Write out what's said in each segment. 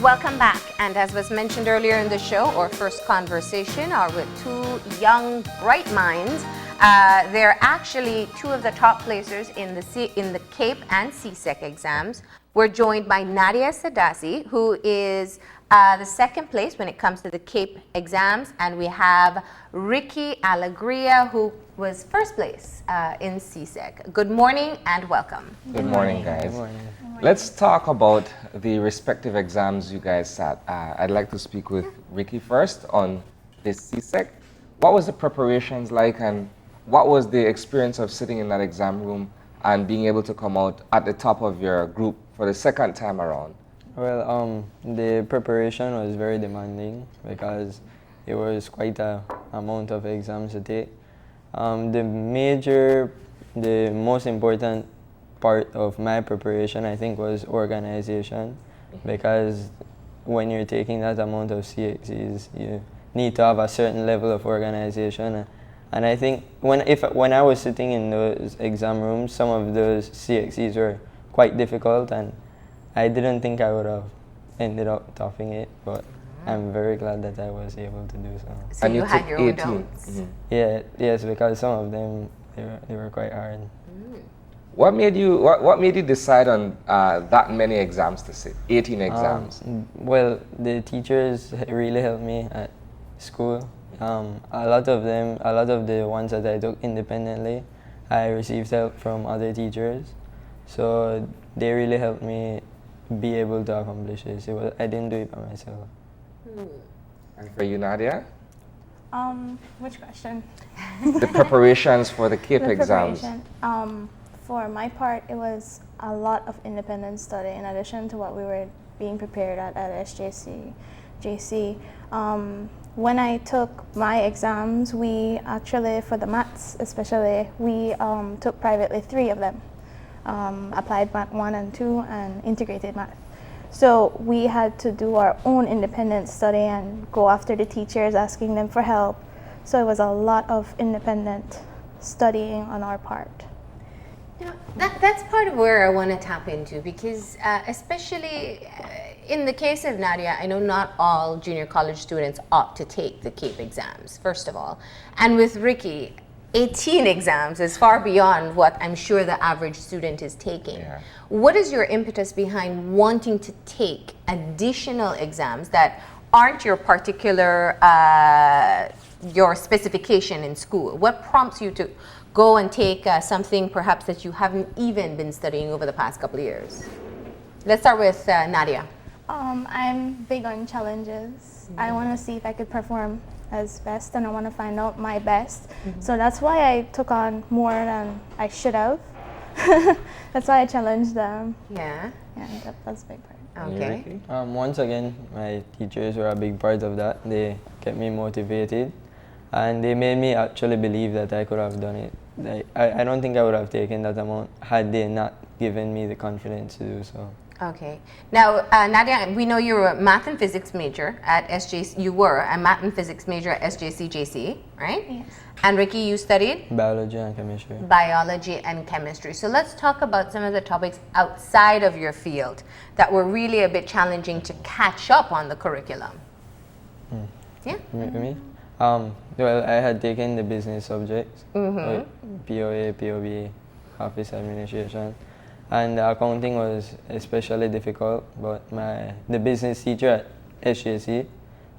Welcome back. And as was mentioned earlier in the show, our first conversation are with two young, bright minds. They're actually two of the top placers in the CAPE and CSEC exams. We're joined by Nadiya Sedasey, who is the second place when it comes to the CAPE exams, and we have Rhiki Alegria, who was first place in CSEC. Good morning and welcome. Good morning, guys. Good morning. Let's talk about the respective exams you guys sat. I'd like to speak with Rhiki first on this CSEC. What was the preparations like, and what was the experience of sitting in that exam room and being able to come out at the top of your group for the second time around? Well, the preparation was very demanding because it was quite a amount of exams to take. The most important part of my preparation, I think, was organization, because when you're taking that amount of CXCs, you need to have a certain level of organization. And I think when I was sitting in those exam rooms, some of those CXCs were quite difficult, and I didn't think I would have ended up topping it, but I'm very glad that I was able to do so. So and you had your own doubts? Mm-hmm. Yes, because some of them, they were quite hard. What made you decide on that many exams to sit, 18 exams? Well, the teachers really helped me at school. A lot of the ones that I took independently, I received help from other teachers. So they really helped me be able to accomplish this. I didn't do it by myself. And for you, Nadiya? Which question? The preparations for the CAPE exams. For my part, it was a lot of independent study in addition to what we were being prepared at SJC. When I took my exams, we actually, for the maths especially, we took privately 3 of them. Applied Math 1 and 2 and integrated math. So we had to do our own independent study and go after the teachers, asking them for help. So it was a lot of independent studying on our part. You know, that's part of where I want to tap into, because especially in the case of Nadiya, I know not all junior college students opt to take the CAPE exams, first of all. And with Rhiki, 18 exams is far beyond what I'm sure the average student is taking. Yeah. What is your impetus behind wanting to take additional exams that aren't your particular, your specification in school? What prompts you to go and take something perhaps that you haven't even been studying over the past couple of years? Let's start with Nadiya. I'm big on challenges. I want to see if I could perform as best, and I want to find out my best. So that's why I took on more than I should have. That's why I challenged them. Yeah, that's a big part. Okay. Once again, my teachers were a big part of that. They kept me motivated, and they made me actually believe that I could have done it. I don't think I would have taken that amount had they not given me the confidence to do so. Okay. Now, Nadiya, we know you were a math and physics major at SJC. You were a math and physics major at SJC, right? Yes. And Rhiki, you studied? Biology and chemistry. Biology and chemistry. So let's talk about some of the topics outside of your field that were really a bit challenging to catch up on the curriculum. Yeah? Me? Well, I had taken the business subjects, like POA, POB, office administration. And the accounting was especially difficult, but the business teacher at SJC,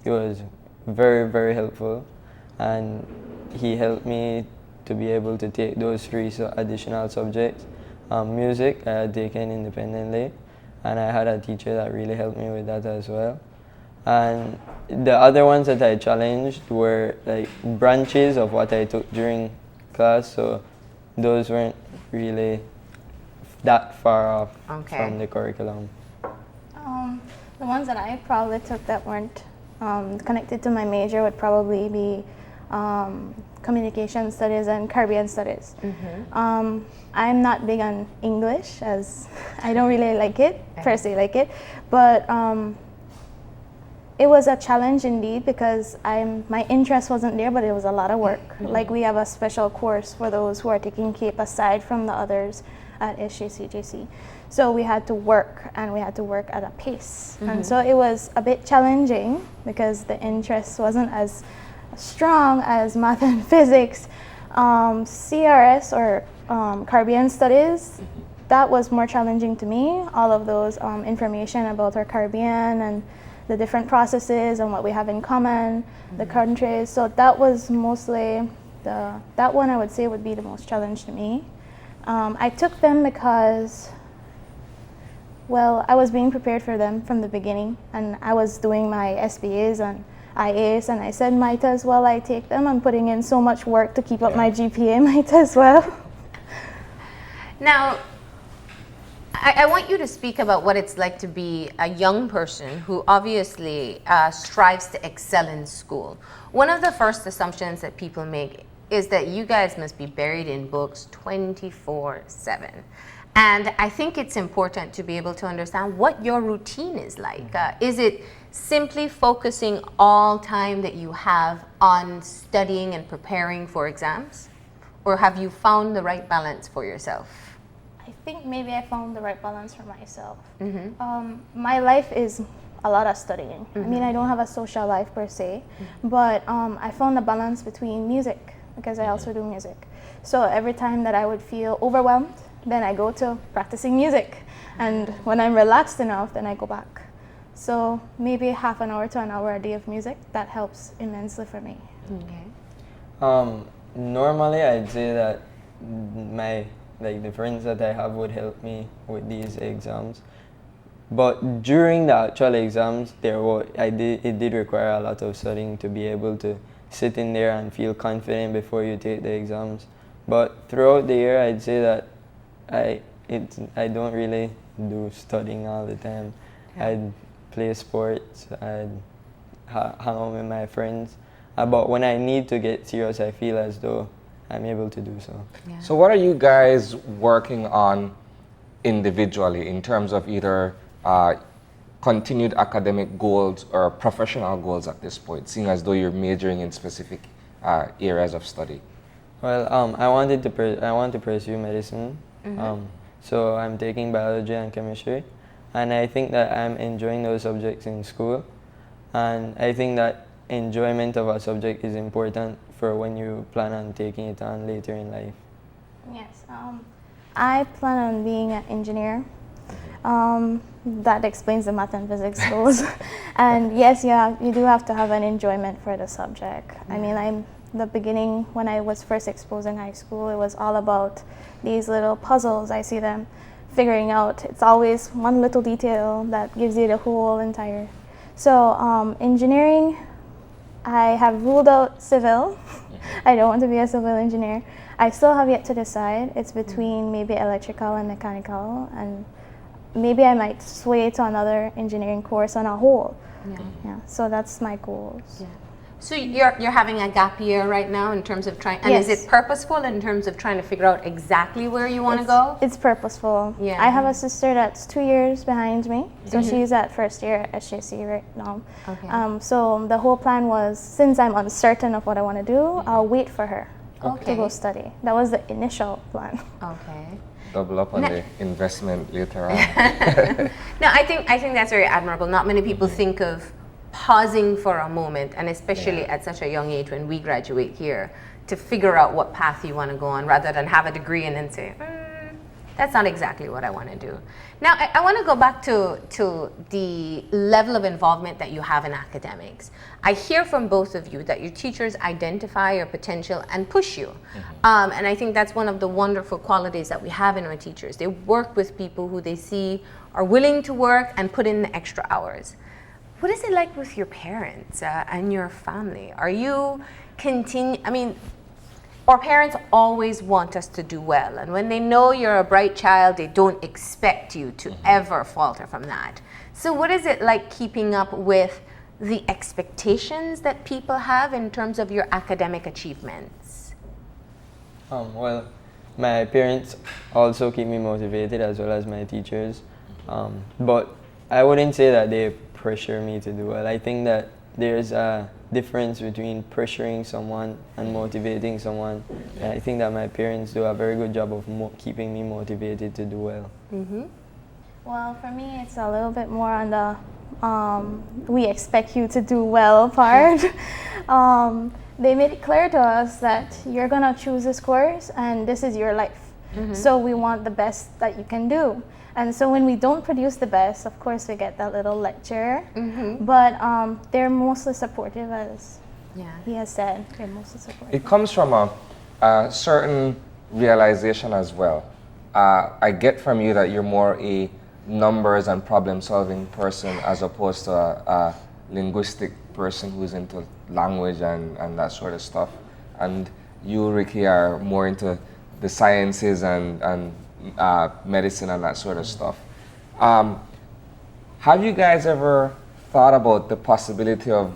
he was very, very helpful, and he helped me to be able to take those 3 additional subjects. Music I had taken independently, and I had a teacher that really helped me with that as well. And the other ones that I challenged were like branches of what I took during class, so those weren't really that far off from the curriculum. The ones that I probably took that weren't connected to my major would probably be communication studies and Caribbean studies. I'm not big on English, as I don't really like it, personally like it, but it was a challenge indeed, because my interest wasn't there, but it was a lot of work. Like, we have a special course for those who are taking CAPE aside from the others, at SJC. So we had to work, and we had to work at a pace. And so it was a bit challenging because the interest wasn't as strong as math and physics. CRS, or Caribbean Studies, that was more challenging to me. All of those information about our Caribbean and the different processes and what we have in common, the countries. So that was mostly that one I would say would be the most challenge to me. I took them because, well, I was being prepared for them from the beginning, and I was doing my SBAs and IAs, and I said, might as well I take them. I'm putting in so much work to keep up my GPA, might as well. Now, I want you to speak about what it's like to be a young person who obviously strives to excel in school. One of the first assumptions that people make is that you guys must be buried in books 24/7. And I think it's important to be able to understand what your routine is like. Is it simply focusing all time that you have on studying and preparing for exams? Or have you found the right balance for yourself? I think maybe I found the right balance for myself. My life is a lot of studying. I mean, I don't have a social life per se, but I found a balance between music, because I also do music. So every time that I would feel overwhelmed, then I go to practicing music. And when I'm relaxed enough, then I go back. So maybe half an hour to an hour a day of music, that helps immensely for me. Okay. Normally, I'd say that the friends that I have would help me with these exams. But during the actual exams, it did require a lot of studying to be able to sit in there and feel confident before you take the exams. But throughout the year, I'd say that I don't really do studying all the time. I'd play sports, I'd hang out with my friends. But when I need to get serious, I feel as though I'm able to do so. Yeah. So what are you guys working on individually in terms of either continued academic goals or professional goals at this point, seeing as though you're majoring in specific areas of study? Well, I want to pursue medicine. So I'm taking biology and chemistry, and I think that I'm enjoying those subjects in school, and I think that enjoyment of a subject is important for when you plan on taking it on later in life. Yes, I plan on being an engineer. That explains the math and physics goals. And yes, you do have to have an enjoyment for the subject. I mean, the beginning, when I was first exposed in high school, it was all about these little puzzles. I see them figuring out. It's always one little detail that gives you the whole entire. So engineering, I have ruled out civil. I don't want to be a civil engineer. I still have yet to decide. It's between maybe electrical and mechanical, and maybe I might sway to another engineering course on a whole. Yeah. So that's my goals. Yeah. So you're having a gap year right now in terms of trying, and Yes. is it purposeful in terms of trying to figure out exactly where you want to go? It's purposeful. Yeah. I have a sister that's 2 years behind me, so she's at first year at SJC right now. Okay. So the whole plan was, since I'm uncertain of what I want to do, I'll wait for her to go study. That was the initial plan. Okay. Double up on the investment later on. No, I think that's very admirable. Not many people think of pausing for a moment, and especially at such a young age when we graduate here, to figure out what path you want to go on, rather than have a degree and then say, that's not exactly what I want to do. Now, I want to go back to the level of involvement that you have in academics. I hear from both of you that your teachers identify your potential and push you. And I think that's one of the wonderful qualities that we have in our teachers. They work with people who they see are willing to work and put in the extra hours. What is it like with your parents and your family? Are you our parents always want us to do well, and when they know you're a bright child, they don't expect you to ever falter from that. So what is it like keeping up with the expectations that people have in terms of your academic achievements? Well, my parents also keep me motivated, as well as my teachers. But I wouldn't say that they pressure me to do well. I think that there's a difference between pressuring someone and motivating someone. And I think that my parents do a very good job of keeping me motivated to do well. Well, for me, it's a little bit more on the we expect you to do well part. They made it clear to us that you're going to choose this course and this is your life. So we want the best that you can do. And so when we don't produce the best, of course, we get that little lecture. But they're mostly supportive, as he has said. They're mostly supportive. It comes from a certain realization as well. I get from you that you're more a numbers and problem-solving person as opposed to a linguistic person who's into language and that sort of stuff. And you, Rhiki, are more into the sciences and medicine and that sort of stuff. Have you guys ever thought about the possibility of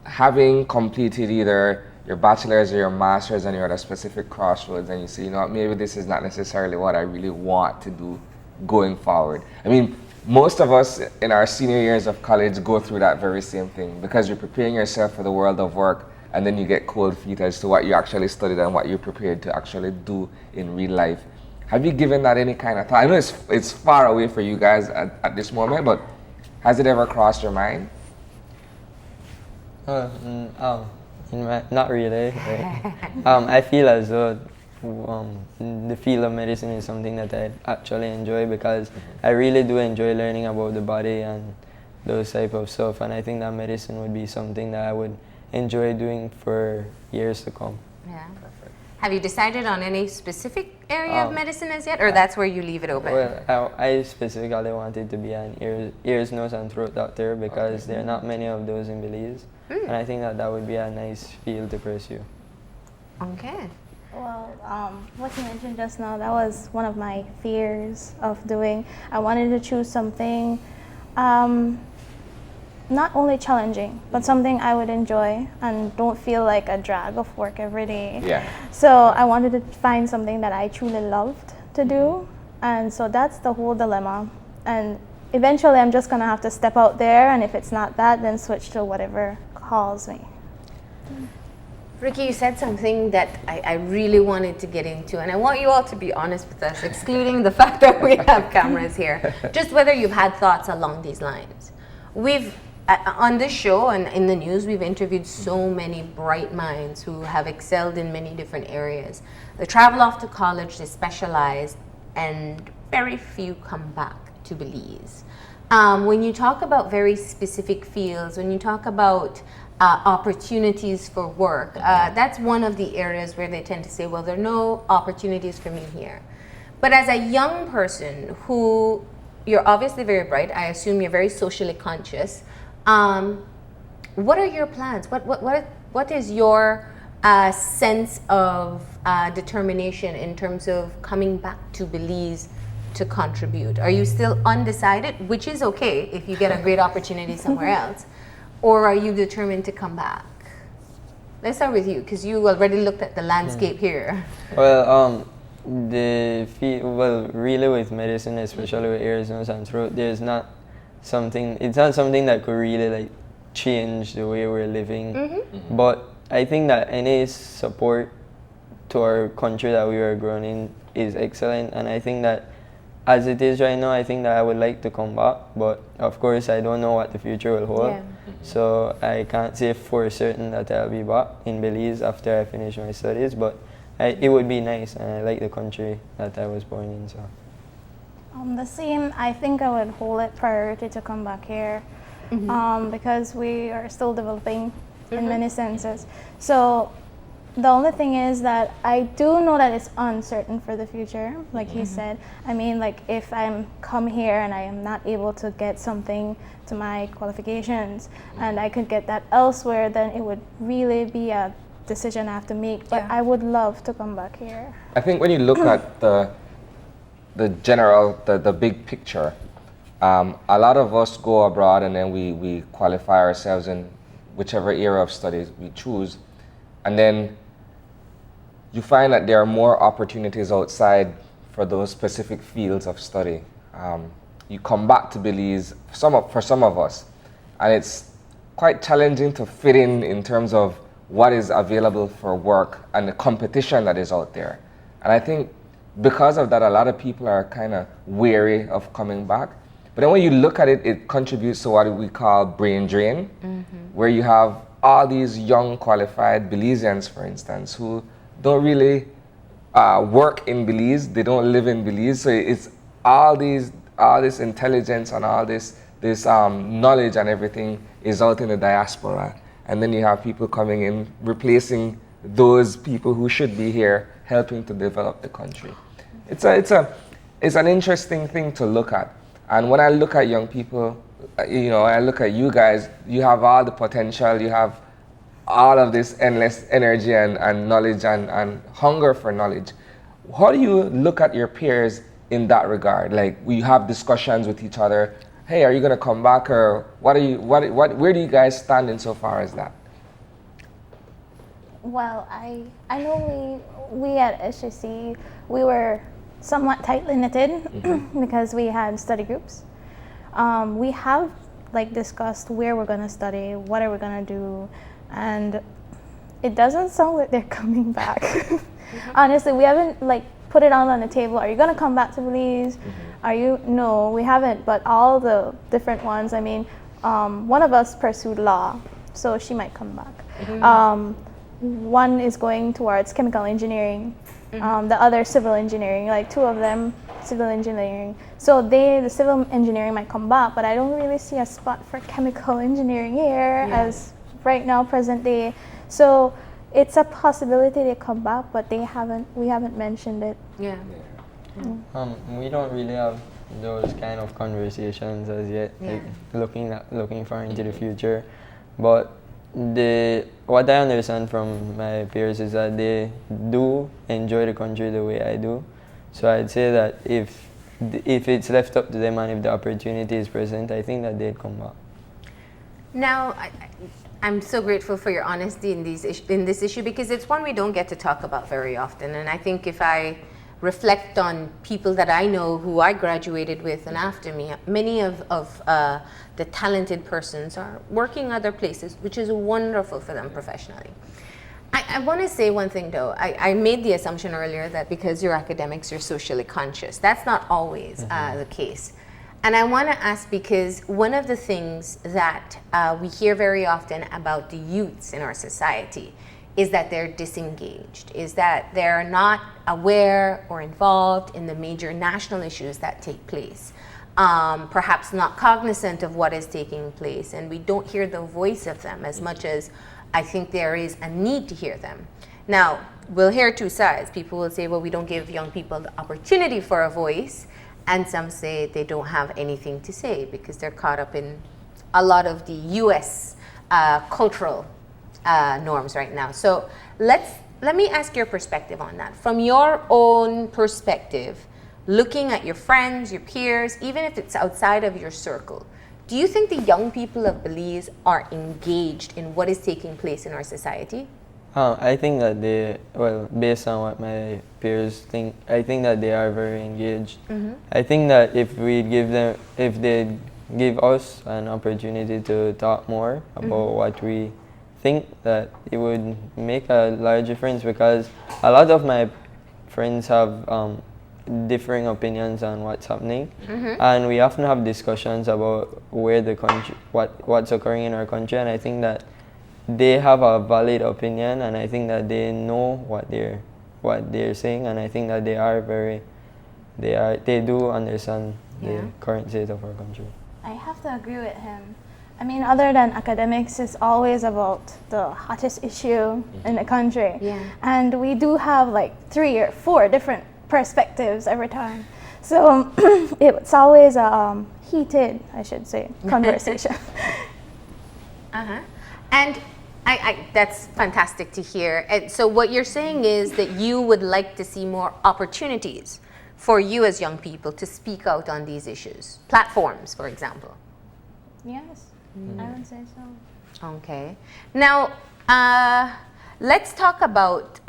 having completed either your bachelor's or your master's and you're at a specific crossroads and you say, you know what, maybe this is not necessarily what I really want to do going forward? I mean, most of us in our senior years of college go through that very same thing because you're preparing yourself for the world of work and then you get cold feet as to what you actually studied and what you're prepared to actually do in real life. Have you given that any kind of thought? I know it's far away for you guys at this moment, but has it ever crossed your mind? Not really. Right? I feel as though the field of medicine is something that I actually enjoy because I really do enjoy learning about the body and those type of stuff, and I think that medicine would be something that I would enjoy doing for years to come. Yeah. Perfect. Have you decided on any specific area of medicine as yet, or that's where you leave it open? Well, I specifically wanted to be an ears, nose, and throat doctor because there are not many of those in Belize, and I think that would be a nice field to pursue. Okay. Well, what you mentioned just now, that was one of my fears of doing. I wanted to choose something not only challenging, but something I would enjoy and don't feel like a drag of work every day. Yeah. So I wanted to find something that I truly loved to do, and so that's the whole dilemma. And eventually I'm just gonna have to step out there, and if it's not that, then switch to whatever calls me. Rhiki, you said something that I really wanted to get into, and I want you all to be honest with us, excluding the fact that we have cameras here, just whether you've had thoughts along these lines. We've, on this show and in the news, we've interviewed so many bright minds who have excelled in many different areas. They travel off to college, they specialize, and very few come back to Belize. When you talk about very specific fields, when you talk about opportunities for work, that's one of the areas where they tend to say, well, there are no opportunities for me here. But as a young person who, you're obviously very bright, I assume you're very socially conscious, what are your plans? What is your sense of determination in terms of coming back to Belize to contribute? Are you still undecided, which is okay if you get a great opportunity somewhere else? Or are you determined to come back? Let's start with you, because you already looked at the landscape here. Well, really with medicine, especially with ears, nose, and throat, it's not something that could really like change the way we're living. But I think that any support to our country that we were grown in is excellent, and I think that as it is right now, I think that I would like to come back, but of course I don't know what the future will hold. Yeah. So I can't say for certain that I'll be back in Belize after I finish my studies, but it would be nice, and I like the country that I was born in. So. The same, I think I would hold it priority to come back here because we are still developing in many senses. So the only thing is that I do know that it's uncertain for the future, like he said. I mean, like if I'm come here and I am not able to get something to my qualifications and I could get that elsewhere, then it would really be a decision I have to make. But I would love to come back here. I think when you look at the general, the big picture, a lot of us go abroad and then we qualify ourselves in whichever area of studies we choose, and then you find that there are more opportunities outside for those specific fields of study. You come back to Belize, for some of us, and it's quite challenging to fit in terms of what is available for work and the competition that is out there. And I think because of that, a lot of people are kind of wary of coming back. But then when you look at it, it contributes to what we call brain drain, where you have all these young qualified Belizeans, for instance, who don't really work in Belize, they don't live in Belize, so it's all this intelligence and all this knowledge and everything is out in the diaspora. And then you have people coming in, replacing those people who should be here, helping to develop the country. It's an interesting thing to look at. And when I look at young people, I look at you guys, you have all the potential, you have all of this endless energy and knowledge and hunger for knowledge. How do you look at your peers in that regard? Like, we have discussions with each other. Hey, are you going to come back, or where do you guys stand insofar as that? Well, I know we at SJC, we were somewhat tightly knitted because we had study groups. We have discussed where we're going to study, what are we going to do, and it doesn't sound like they're coming back. Honestly, we haven't put it out on the table. Are you going to come back to Belize? No, we haven't, but all the different ones, I mean, one of us pursued law, so she might come back. One is going towards chemical engineering, the other civil engineering, two of them civil engineering. So the civil engineering might come back, but I don't really see a spot for chemical engineering here as right now, present day. So it's a possibility they come back, but we haven't mentioned it. Yeah. We don't really have those kind of conversations as yet, looking far into the future. But what I understand from my peers is that they do enjoy the country the way I do. So I'd say that if it's left up to them and if the opportunity is present, I think that they'd come back. Now, I'm so grateful for your honesty in this issue, because it's one we don't get to talk about very often. And I think if I reflect on people that I know who I graduated with and after me, many of the talented persons are working other places, which is wonderful for them professionally. I want to say one thing though. I made the assumption earlier that because you're academics, you're socially conscious. That's not always the case. And I want to ask, because one of the things that we hear very often about the youths in our society is that they're disengaged, is that they're not aware or involved in the major national issues that take place, perhaps not cognizant of what is taking place, and we don't hear the voice of them as much as I think there is a need to hear them. Now, we'll hear two sides. People will say, well, we don't give young people the opportunity for a voice, and some say they don't have anything to say because they're caught up in a lot of the US cultural norms right now. So let me ask your perspective on that. From your own perspective, looking at your friends, your peers, even if it's outside of your circle, do you think the young people of Belize are engaged in what is taking place in our society? I think that based on what my peers think, I think that they are very engaged. I think that if they give us an opportunity to talk more about what we think, that it would make a large difference, because a lot of my friends have differing opinions on what's happening, and we often have discussions about where the country, what's occurring in our country, and I think that they have a valid opinion, and I think that they know what they're saying, and I think that they do understand the current state of our country. I have to agree with him. I mean, other than academics, it's always about the hottest issue in the country. Yeah. And we do have 3 or 4 different perspectives every time. So it's always a heated, I should say, conversation. And that's fantastic to hear. And so what you're saying is that you would like to see more opportunities for you as young people to speak out on these issues, platforms, for example. Yes, I would say so. Okay. Now, let's talk about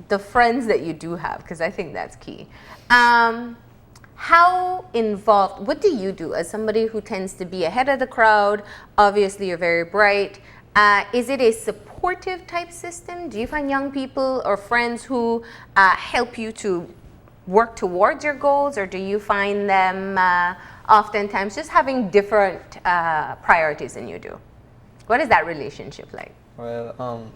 the friends that you do have, because I think that's key. how involved, what do you do as somebody who tends to be ahead of the crowd? Obviously, you're very bright. Is it a supportive type system? Do you find young people or friends who help you to work towards your goals, or do you find them oftentimes just having different priorities than you do? What is that relationship like? Well,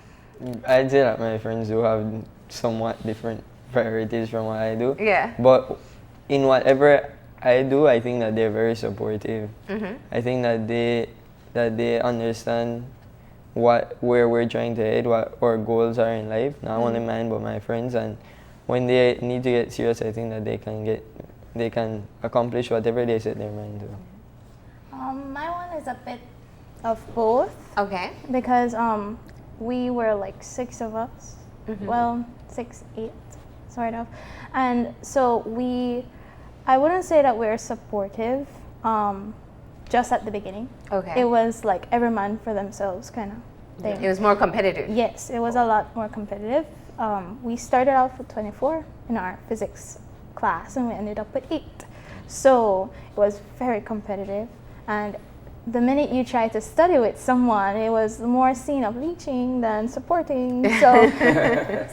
I'd say that my friends do have somewhat different priorities from what I do. Yeah. But in whatever I do, I think that they're very supportive. Mm-hmm. I think that they understand where we're trying to head, what our goals are in life, not only mine but my friends. And when they need to get serious, I think that they can accomplish whatever they set their mind to. My one is a bit of both. Okay. Because we were like 6 of us. Well, 6, 8, sort of. And so I wouldn't say that we're supportive just at the beginning. Okay. It was like every man for themselves kind of thing. It was more competitive. Yes, it was a lot more competitive. We started off with 24 in our physics class and we ended up with 8. So it was very competitive. And the minute you try to study with someone, it was more seen of leeching than supporting. So,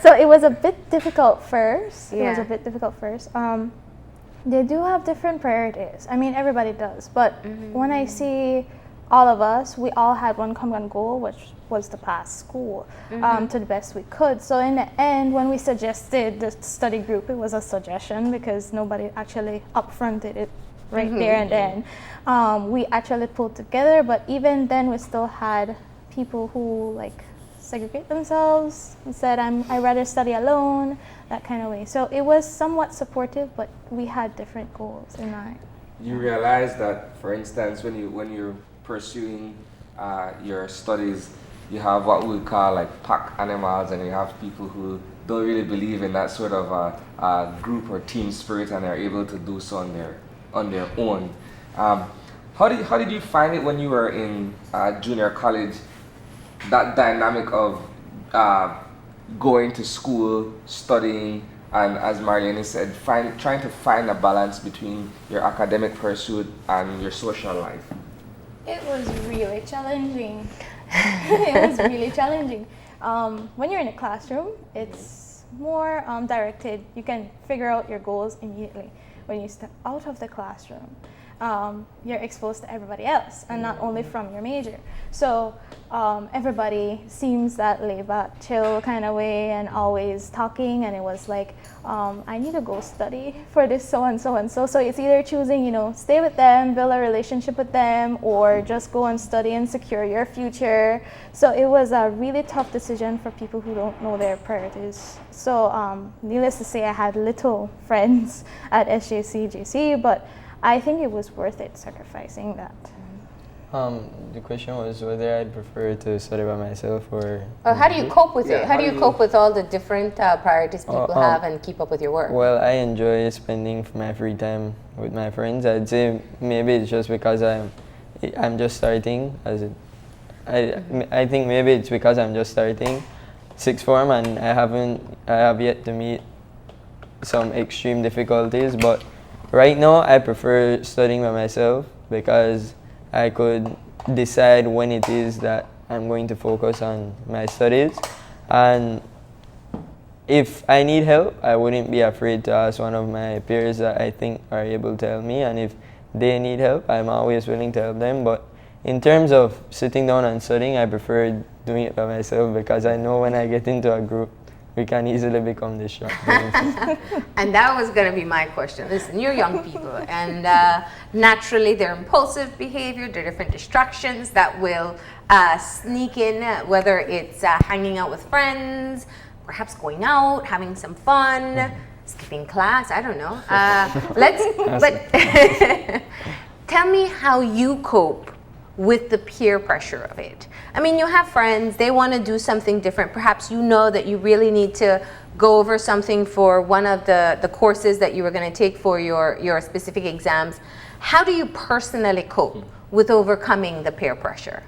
so it was a bit difficult first. It was a bit difficult first. They do have different priorities. I mean, everybody does. But when I see all of us, we all had one common goal, which was to pass school to the best we could. So in the end, when we suggested the study group, it was a suggestion because nobody actually upfronted it right there and then. We actually pulled together, but even then we still had people who like segregate themselves and said, I'd rather study alone, that kind of way. So it was somewhat supportive, but we had different goals in mind. You realize that, for instance, when you're pursuing your studies, you have what we call like pack animals, and you have people who don't really believe in that sort of group or team spirit, and are able to do so on their own. How did you find it when you were in junior college? That dynamic of going to school, studying, and as Marlene said, trying to find a balance between your academic pursuit and your social life. It was really challenging. It was really challenging. When you're in a classroom, it's more directed. You can figure out your goals immediately. When you step out of the classroom, you're exposed to everybody else, and not only from your major. So everybody seems that laid back, chill kind of way, and always talking. And it was like, I need to go study for this so and so and so. So it's either choosing, stay with them, build a relationship with them, or just go and study and secure your future. So it was a really tough decision for people who don't know their priorities. So needless to say, I had little friends at SJC, JC, but I think it was worth it sacrificing that. The question was whether I'd prefer to study by myself or how do you cope with it? How do you cope with all the different priorities people have and keep up with your work? Well, I enjoy spending my free time with my friends. I'd say maybe it's just because I'm just starting. I think maybe it's because I'm just starting sixth form and I have yet to meet some extreme difficulties. But right now, I prefer studying by myself because I could decide when it is that I'm going to focus on my studies. And if I need help, I wouldn't be afraid to ask one of my peers that I think are able to help me. And if they need help, I'm always willing to help them. But in terms of sitting down and studying, I prefer doing it by myself because I know when I get into a group, we can easily become distracted. And that was going to be my question. Listen, you're young people, and naturally their impulsive behavior, their different distractions that will sneak in, whether it's hanging out with friends, perhaps going out, having some fun, skipping class, I don't know. But tell me how you cope with the peer pressure of it. I mean, you have friends, they want to do something different. Perhaps you know that you really need to go over something for one of the courses that you were going to take for your specific exams. How do you personally cope with overcoming the peer pressure?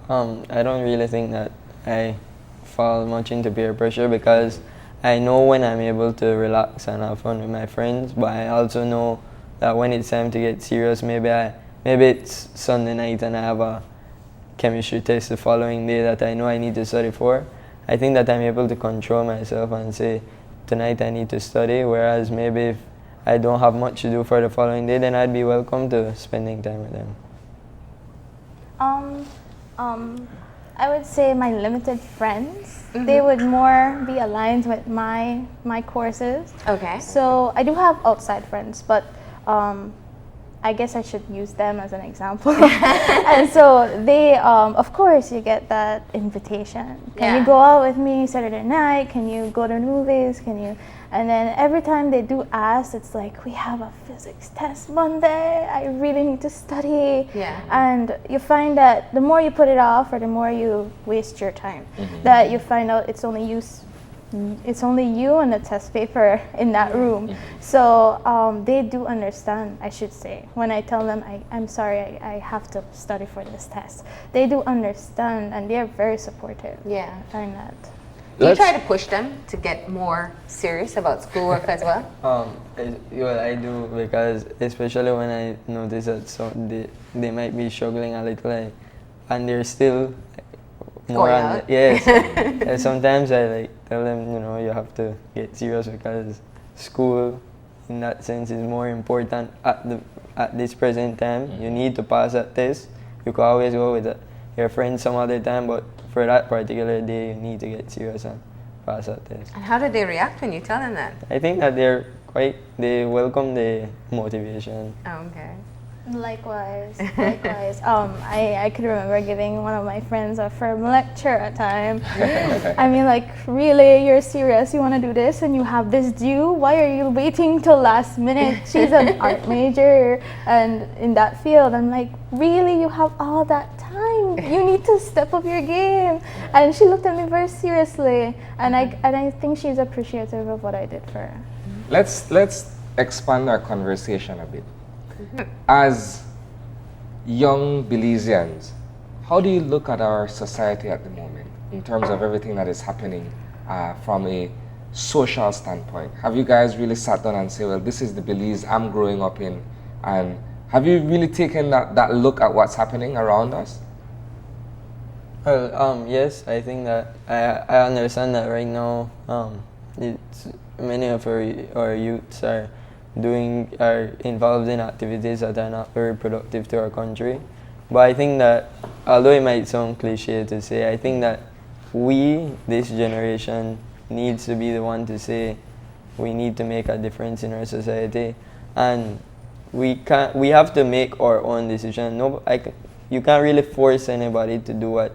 I don't really think that I fall much into peer pressure because I know when I'm able to relax and have fun with my friends, but I also know that when it's time to get serious, maybe it's Sunday night and I have a chemistry test the following day that I know I need to study for, I think that I'm able to control myself and say, tonight I need to study, whereas maybe if I don't have much to do for the following day, then I'd be welcome to spending time with them. I would say my limited friends, they would more be aligned with my courses. Okay. So I do have outside friends, but I guess I should use them as an example. And so they, of course, you get that invitation. Can you go out with me Saturday night? Can you go to the movies? Can you? And then every time they do ask, it's like, we have a physics test Monday. I really need to study. Yeah. And you find that the more you put it off, or the more you waste your time, that you find out it's only you and the test paper in that room. So they do understand, I should say. When I tell them, I'm sorry, I have to study for this test, they do understand, and they're very supportive. Yeah. I find that. Do you try to push them to get more serious about schoolwork as well? I do, because especially when I notice that they might be struggling a little, and they're still more on yes. And sometimes I tell them, you have to get serious, because school in that sense is more important at this present time. You need to pass that test. You could always go with your friends some other time, but for that particular day, you need to get serious and pass that test. And how do they react when you tell them that? I think that they welcome the motivation. Oh, okay. Likewise. I could remember giving one of my friends a firm lecture at time. I mean, really, you're serious? You want to do this and you have this due? Why are you waiting till last minute? She's an art major and in that field. I'm like, really? You have all that time? You need to step up your game. And she looked at me very seriously, and I think she's appreciative of what I did for her. Let's expand our conversation a bit. As young Belizeans, how do you look at our society at the moment in terms of everything that is happening from a social standpoint? Have you guys really sat down and said, well, this is the Belize I'm growing up in, and have you really taken that look at what's happening around us? Well, yes, I think that I understand that right now many of our youths are involved in activities that are not very productive to our country. But I think that, although it might sound cliche to say, I think that this generation, needs to be the one to say we need to make a difference in our society, and we have to make our own decision. You can't really force anybody to do what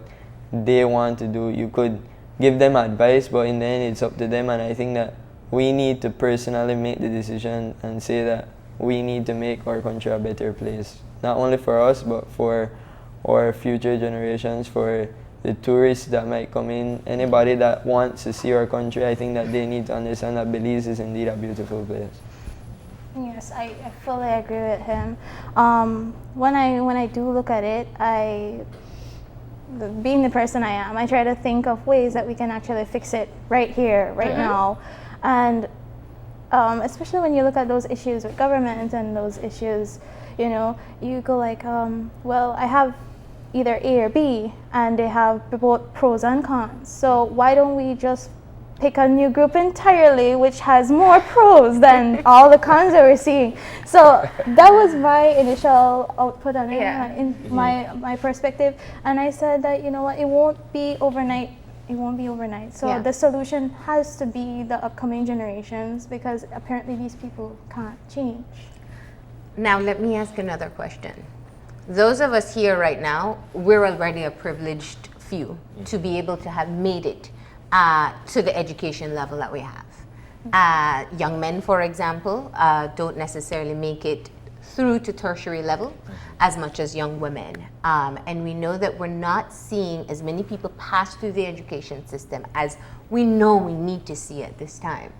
they want to do. You could give them advice, but in the end it's up to them, and I think that we need to personally make the decision and say that we need to make our country a better place. Not only for us, but for our future generations, for the tourists that might come in, anybody that wants to see our country. I think that they need to understand that Belize is indeed a beautiful place. Yes, I fully agree with him. When I do look at it, being the person I am, I try to think of ways that we can actually fix it right here, right now. And especially when you look at those issues with government and those issues, you go like, well, I have either A or B, and they have both pros and cons. So why don't we just pick a new group entirely which has more pros than all the cons that we're seeing? So that was my initial output on it, in my perspective. And I said that, it won't be overnight. It won't be overnight. So the solution has to be the upcoming generations, because apparently these people can't change. Now let me ask another question. Those of us here right now, we're already a privileged few to be able to have made it to the education level that we have. Young men, for example, don't necessarily make it through to tertiary level as much as young women. And we know that we're not seeing as many people pass through the education system as we know we need to see at this time.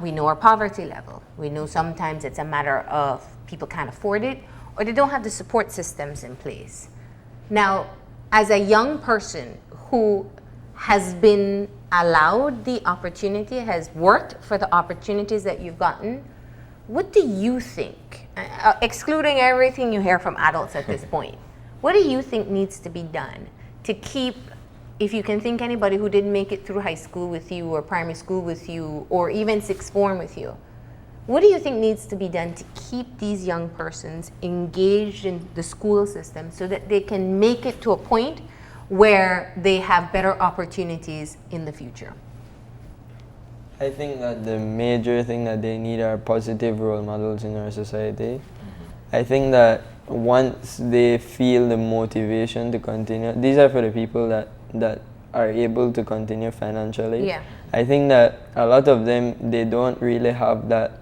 We know our poverty level. We know sometimes it's a matter of people can't afford it, or they don't have the support systems in place. Now, as a young person who has been allowed the opportunity, has worked for the opportunities that you've gotten, what do you think, excluding everything you hear from adults at this point, what do you think needs to be done to keep, if you can think anybody who didn't make it through high school with you or primary school with you or even sixth form with you, what do you think needs to be done to keep these young persons engaged in the school system so that they can make it to a point where they have better opportunities in the future? I think that the major thing that they need are positive role models in our society. I think that once they feel the motivation to continue, these are for the people that are able to continue financially. Yeah. I think that a lot of them, they don't really have that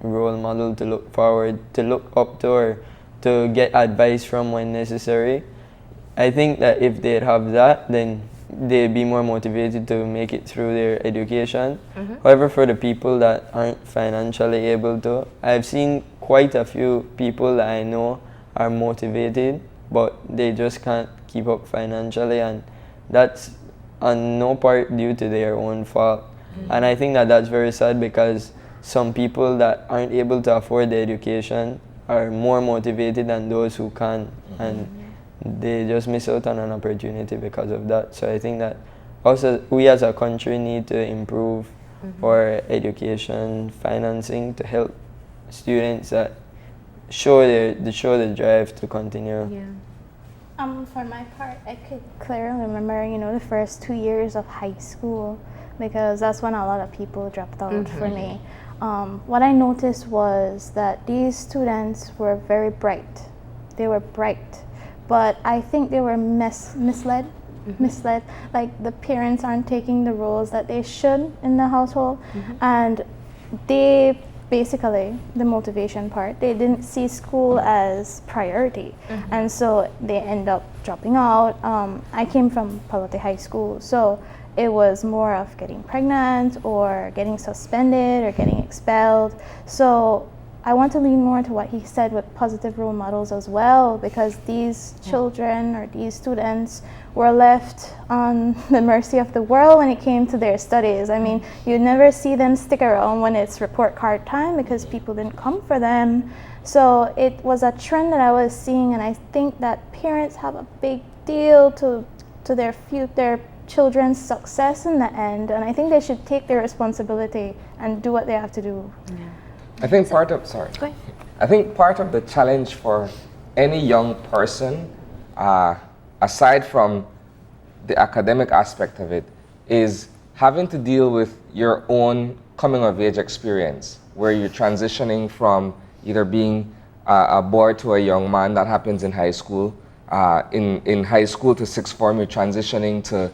role model to look forward, to look up to, or to get advice from when necessary. I think that if they'd have that, then they'd be more motivated to make it through their education. However, for the people that aren't financially able to, I've seen quite a few people that I know are motivated, but they just can't keep up financially, and that's on no part due to their own fault. And I think that that's very sad, because some people that aren't able to afford the education are more motivated than those who can, and they just miss out on an opportunity because of that. So I think that also we as a country need to improve our education financing to help students that show the drive to continue. Yeah. For my part, I could clearly remember, the first 2 years of high school, because that's when a lot of people dropped out for me. What I noticed was that these students were very bright. They were bright, but I think they were misled. Like the parents aren't taking the roles that they should in the household, and they basically, the motivation part, they didn't see school as priority, and so they end up dropping out. I came from Palate High School, so it was more of getting pregnant or getting suspended or getting expelled. So I want to lean more to what he said with positive role models as well, because these children or these students were left on the mercy of the world when it came to their studies. I mean, you never see them stick around when it's report card time because people didn't come for them. So it was a trend that I was seeing, and I think that parents have a big deal to their children's success in the end, and I think they should take their responsibility and do what they have to do. I think part of the challenge for any young person, aside from the academic aspect of it, is having to deal with your own coming of age experience, where you're transitioning from either being a boy to a young man. That happens in high school. In high school to sixth form, you're transitioning to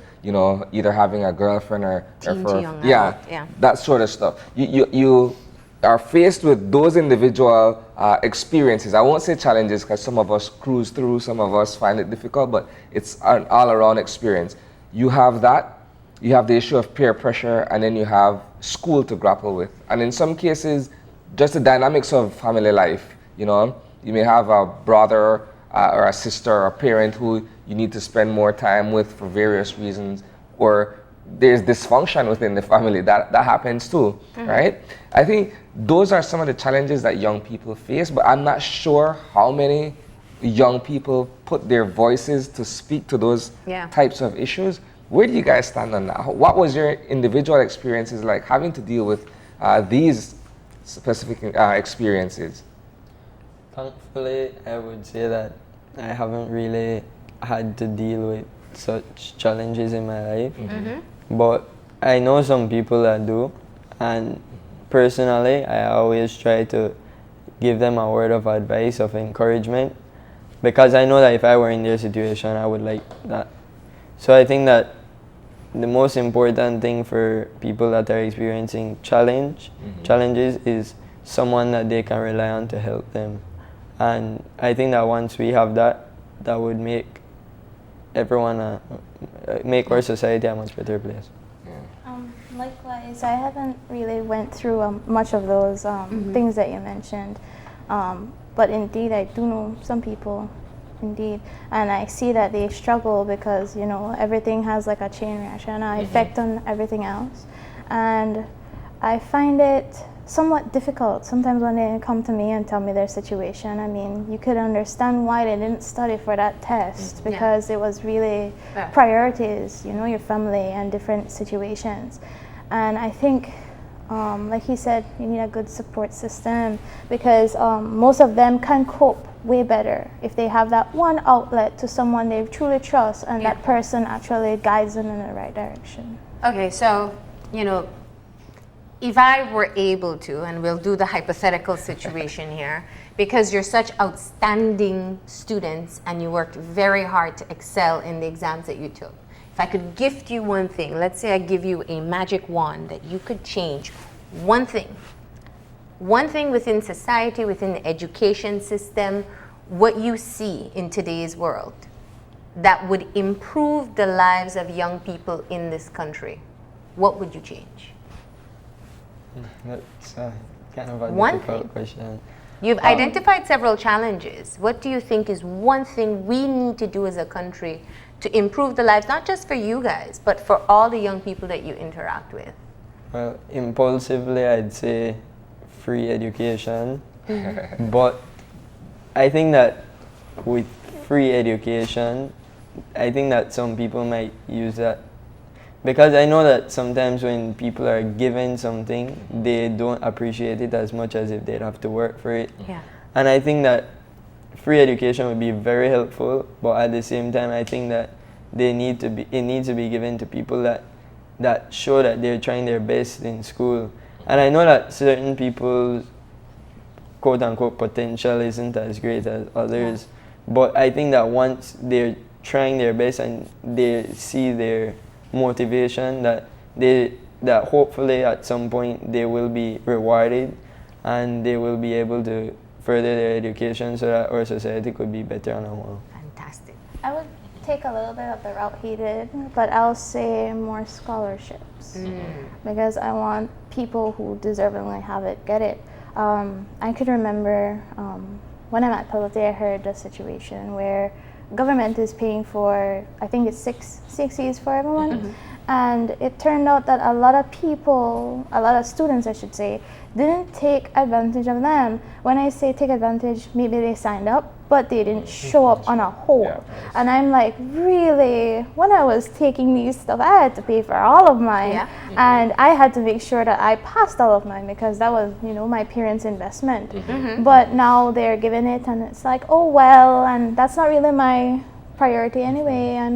either having a girlfriend or that sort of stuff. You are faced with those individual experiences. I won't say challenges, because some of us cruise through, some of us find it difficult, but it's an all-around experience. You have that, you have the issue of peer pressure, and then you have school to grapple with. And in some cases, just the dynamics of family life. You may have a brother or a sister or a parent who you need to spend more time with for various reasons, or there's dysfunction within the family. That happens too, right? I think those are some of the challenges that young people face, but I'm not sure how many young people put their voices to speak to those types of issues. Where do you guys stand on that? What was your individual experiences like having to deal with these specific experiences? Thankfully, I would say that I haven't really had to deal with such challenges in my life. But I know some people that do, and personally, I always try to give them a word of advice, of encouragement, because I know that if I were in their situation, I would like that. So I think that the most important thing for people that are experiencing challenges is someone that they can rely on to help them. And I think that once we have that, that would make everyone, make our society a much better place. Likewise, I haven't really went through much of those things that you mentioned, but indeed I do know some people, indeed, and I see that they struggle because everything has like a chain reaction, effect on everything else, and I find it somewhat difficult. Sometimes when they come to me and tell me their situation, I mean, you could understand why they didn't study for that test, because it was really priorities, you know, your family and different situations. And I think, like he said, you need a good support system, because most of them can cope way better if they have that one outlet to someone they truly trust, and that person actually guides them in the right direction. Okay, so, you know, if I were able to, and we'll do the hypothetical situation here, because you're such outstanding students and you worked very hard to excel in the exams that you took, if I could gift you one thing, let's say I give you a magic wand that you could change one thing within society, within the education system, what you see in today's world that would improve the lives of young people in this country, what would you change? That's kind of a One difficult thing. question. You've identified several challenges. What do you think is one thing we need to do as a country to improve the lives, not just for you guys, but for all the young people that you interact with? Well, impulsively, I'd say free education. But I think that with free education, I think that some people might use that, because I know that sometimes when people are given something, they don't appreciate it as much as if they'd have to work for it. Yeah. And I think that free education would be very helpful, but at the same time, I think that it needs to be given to people that show that they're trying their best in school. And I know that certain people's quote-unquote potential isn't as great as others, but I think that once they're trying their best and they see their motivation, that hopefully at some point they will be rewarded and they will be able to further their education so that our society could be better on a whole. Fantastic. I would take a little bit of the route he did, but I'll say more scholarships, because I want people who deservingly have it get it. I could remember when I'm at Pelote, I heard a situation where government is paying for, I think it's six CSECs for everyone, and it turned out that a lot of people, a lot of students I should say, didn't take advantage of them. When I say take advantage, maybe they signed up, but they didn't show up on a whole. And I'm like, really, when I was taking these stuff, I had to pay for all of mine, and I had to make sure that I passed all of mine, because that was, you know, my parents' investment. But now they're giving it, and it's like, oh well, and that's not really my priority anyway. I'm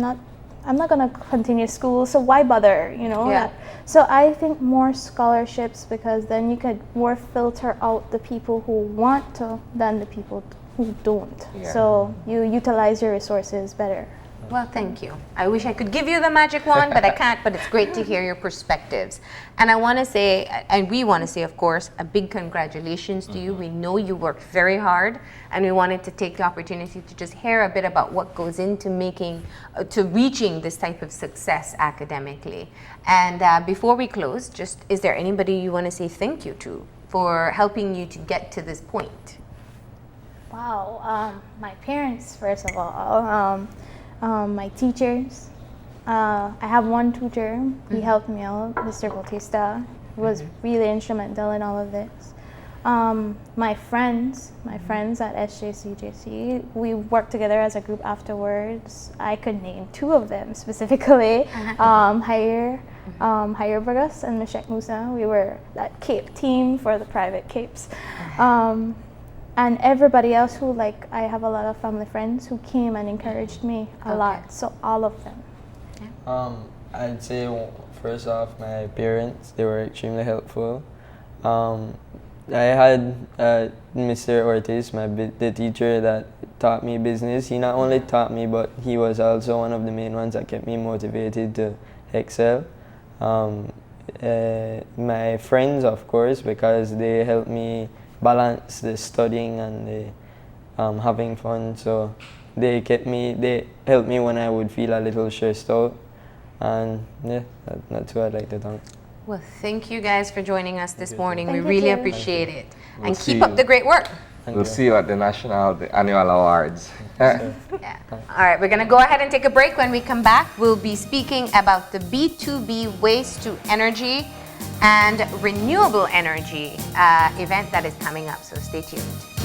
not gonna continue school, so why bother, you know? So I think more scholarships, because then you could more filter out the people who want to than the people who don't. So you utilize your resources better. Well, thank you. I wish I could give you the magic wand, but I can't, but it's great to hear your perspectives. And I want to say, and we want to say, of course, a big congratulations to you. We know you worked very hard, and we wanted to take the opportunity to just hear a bit about what goes into reaching this type of success academically. And before we close, just, is there anybody you want to say thank you to for helping you to get to this point? Wow, my parents, first of all. My teachers. I have one tutor. He helped me out, Mr. Bautista. He was really instrumental in all of this. My friends at SJC, we worked together as a group afterwards. I could name two of them specifically. Hayer Burgos and Meshek Musa. We were that Cape team for the private Capes. And everybody else who, like, I have a lot of family friends who came and encouraged me a lot. So all of them. I'd say first off, my parents, they were extremely helpful. I had Mr. Ortiz, the teacher that taught me business. He not only taught me, but he was also one of the main ones that kept me motivated to excel. My friends, of course, because they helped me balance the studying and the having fun. So they helped me when I would feel a little stressed out. And yeah, that's who I'd like to thank. Well, thank you guys for joining us this morning. We Thank you really too. appreciate it. We'll And see keep up you. the great work. We'll see you at the annual awards. Yeah. All right, we're going to go ahead and take a break. When we come back, we'll be speaking about the B2B waste to energy and renewable energy event that is coming up, so stay tuned.